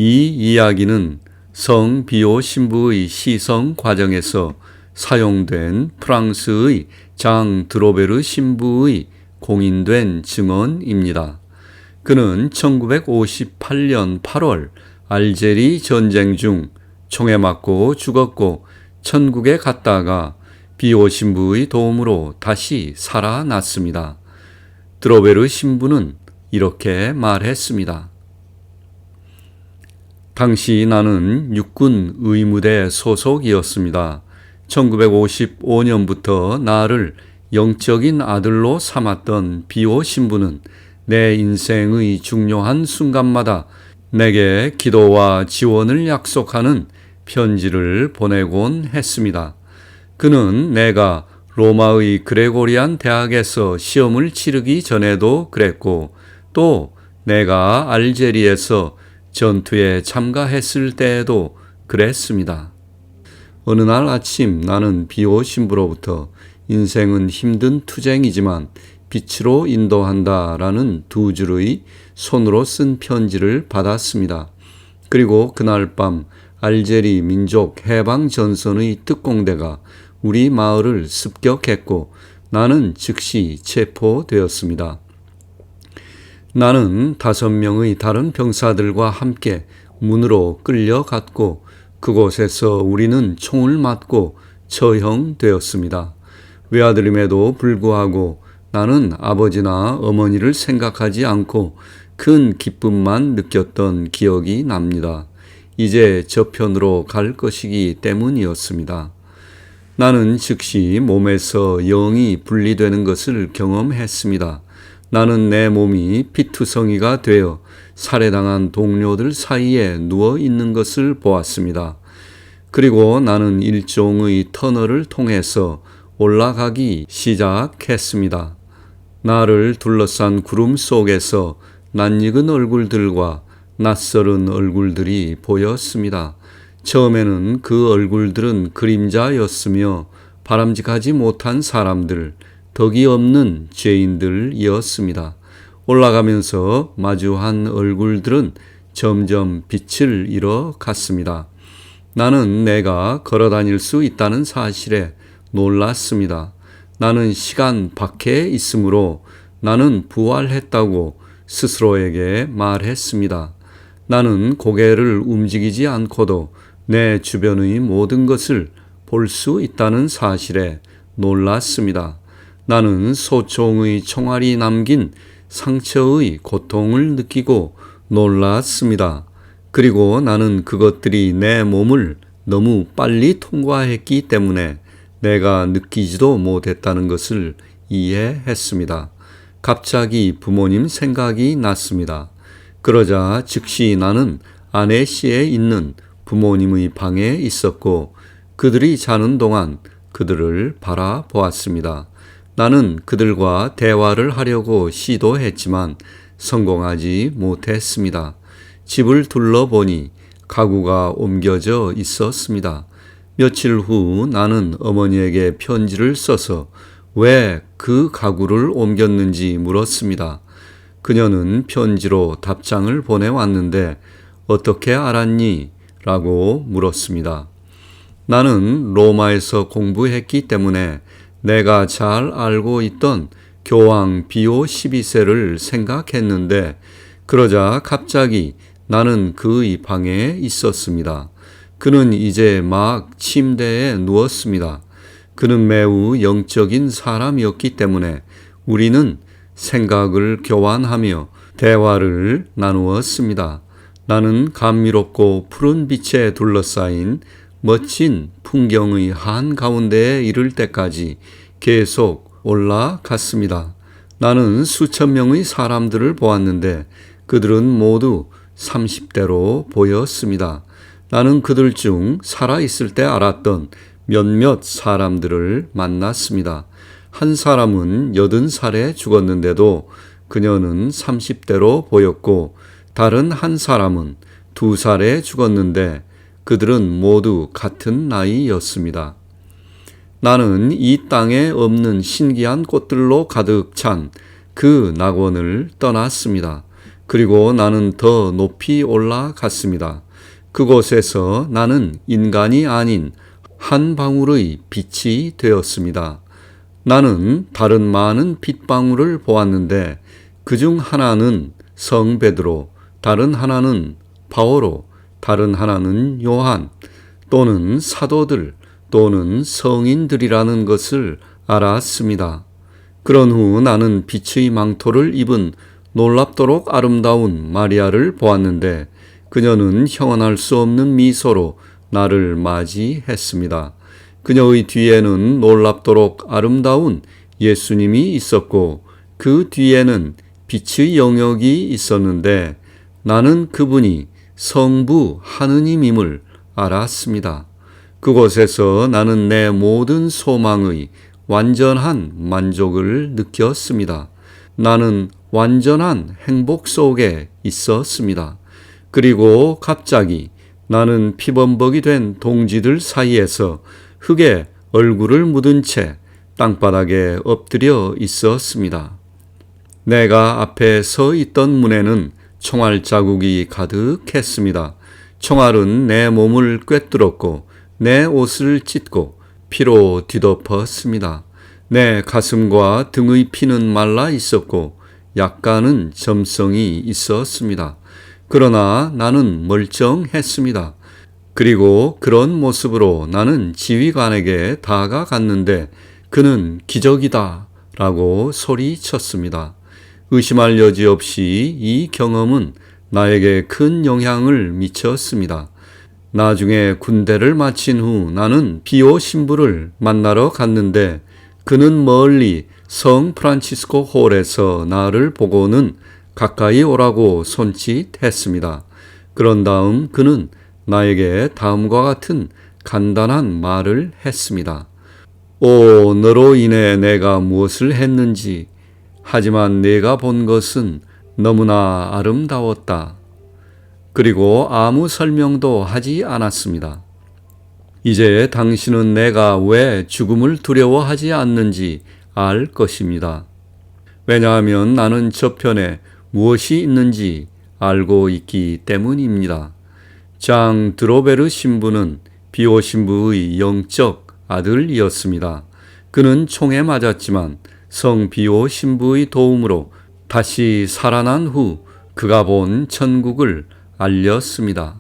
이 이야기는 성 비오 신부의 시성 과정에서 사용된 프랑스의 장 드로베르 신부의 공인된 증언입니다. 그는 1958년 8월 알제리 전쟁 중 총에 맞고 죽었고 천국에 갔다가 비오 신부의 도움으로 다시 살아났습니다. 드로베르 신부는 이렇게 말했습니다. 당시 나는 육군 의무대 소속이었습니다. 1955년부터 나를 영적인 아들로 삼았던 비오 신부는 내 인생의 중요한 순간마다 내게 기도와 지원을 약속하는 편지를 보내곤 했습니다. 그는 내가 로마의 그레고리안 대학에서 시험을 치르기 전에도 그랬고, 또 내가 알제리에서 전투에 참가했을 때에도 그랬습니다. 어느 날 아침 나는 비오 신부로부터 인생은 힘든 투쟁이지만 빛으로 인도한다라는 두 줄의 손으로 쓴 편지를 받았습니다. 그리고 그날 밤 알제리 민족 해방 전선의 특공대가 우리 마을을 습격했고 나는 즉시 체포되었습니다. 나는 5명의 다른 병사들과 함께 문으로 끌려갔고 그곳에서 우리는 총을 맞고 처형되었습니다. 외아들임에도 불구하고 나는 아버지나 어머니를 생각하지 않고 큰 기쁨만 느꼈던 기억이 납니다. 이제 저편으로 갈 것이기 때문이었습니다. 나는 즉시 몸에서 영이 분리되는 것을 경험했습니다. 나는 내 몸이 피투성이가 되어 살해당한 동료들 사이에 누워 있는 것을 보았습니다. 그리고 나는 일종의 터널을 통해서 올라가기 시작했습니다. 나를 둘러싼 구름 속에서 낯익은 얼굴들과 낯설은 얼굴들이 보였습니다. 처음에는 그 얼굴들은 그림자였으며 바람직하지 못한 사람들, 덕이 없는 죄인들이었습니다. 올라가면서 마주한 얼굴들은 점점 빛을 잃어갔습니다. 나는 내가 걸어다닐 수 있다는 사실에 놀랐습니다. 나는 시간 밖에 있으므로 나는 부활했다고 스스로에게 말했습니다. 나는 고개를 움직이지 않고도 내 주변의 모든 것을 볼 수 있다는 사실에 놀랐습니다. 나는 소총의 총알이 남긴 상처의 고통을 느끼고 놀랐습니다. 그리고 나는 그것들이 내 몸을 너무 빨리 통과했기 때문에 내가 느끼지도 못했다는 것을 이해했습니다. 갑자기 부모님 생각이 났습니다. 그러자 즉시 나는 아네시에 있는 부모님의 방에 있었고 그들이 자는 동안 그들을 바라보았습니다. 나는 그들과 대화를 하려고 시도했지만 성공하지 못했습니다. 집을 둘러보니 가구가 옮겨져 있었습니다. 며칠 후 나는 어머니에게 편지를 써서 왜 그 가구를 옮겼는지 물었습니다. 그녀는 편지로 답장을 보내왔는데 어떻게 알았니? 라고 물었습니다. 나는 로마에서 공부했기 때문에 내가 잘 알고 있던 교황 비오 12세를 생각했는데 그러자 갑자기 나는 그의 방에 있었습니다. 그는 이제 막 침대에 누웠습니다. 그는 매우 영적인 사람이었기 때문에 우리는 생각을 교환하며 대화를 나누었습니다. 나는 감미롭고 푸른 빛에 둘러싸인 멋진 풍경의 한가운데에 이를 때까지 계속 올라갔습니다. 나는 수천 명의 사람들을 보았는데 그들은 모두 30대로 보였습니다. 나는 그들 중 살아있을 때 알았던 몇몇 사람들을 만났습니다. 한 사람은 80살에 죽었는데도 그녀는 30대로 보였고 다른 한 사람은 2살에 죽었는데 그들은 모두 같은 나이였습니다. 나는 이 땅에 없는 신기한 꽃들로 가득 찬 그 낙원을 떠났습니다. 그리고 나는 더 높이 올라갔습니다. 그곳에서 나는 인간이 아닌 한 방울의 빛이 되었습니다. 나는 다른 많은 빛방울을 보았는데 그중 하나는 성 베드로, 다른 하나는 바오로, 다른 하나는 요한, 또는 사도들, 또는 성인들이라는 것을 알았습니다. 그런 후 나는 빛의 망토를 입은 놀랍도록 아름다운 마리아를 보았는데 그녀는 형언할 수 없는 미소로 나를 맞이했습니다. 그녀의 뒤에는 놀랍도록 아름다운 예수님이 있었고 그 뒤에는 빛의 영역이 있었는데 나는 그분이 성부 하느님임을 알았습니다. 그곳에서 나는 내 모든 소망의 완전한 만족을 느꼈습니다. 나는 완전한 행복 속에 있었습니다. 그리고 갑자기 나는 피범벅이 된 동지들 사이에서 흙에 얼굴을 묻은 채 땅바닥에 엎드려 있었습니다. 내가 앞에 서 있던 문에는 총알 자국이 가득했습니다. 총알은 내 몸을 꿰뚫었고 내 옷을 찢고 피로 뒤덮었습니다. 내 가슴과 등의 피는 말라 있었고 약간은 점성이 있었습니다. 그러나 나는 멀쩡했습니다. 그리고 그런 모습으로 나는 지휘관에게 다가갔는데 그는 기적이다 라고 소리쳤습니다. 의심할 여지 없이 이 경험은 나에게 큰 영향을 미쳤습니다. 나중에 군대를 마친 후 나는 비오 신부를 만나러 갔는데 그는 멀리 성 프란치스코 홀에서 나를 보고는 가까이 오라고 손짓했습니다. 그런 다음 그는 나에게 다음과 같은 간단한 말을 했습니다. 오, 너로 인해 내가 무엇을 했는지, 하지만 내가 본 것은 너무나 아름다웠다. 그리고 아무 설명도 하지 않았습니다. 이제 당신은 내가 왜 죽음을 두려워하지 않는지 알 것입니다. 왜냐하면 나는 저편에 무엇이 있는지 알고 있기 때문입니다. 장 드로베르 신부는 비오 신부의 영적 아들이었습니다. 그는 총에 맞았지만 성 비오 신부의 도움으로 다시 살아난 후 그가 본 천국을 알렸습니다.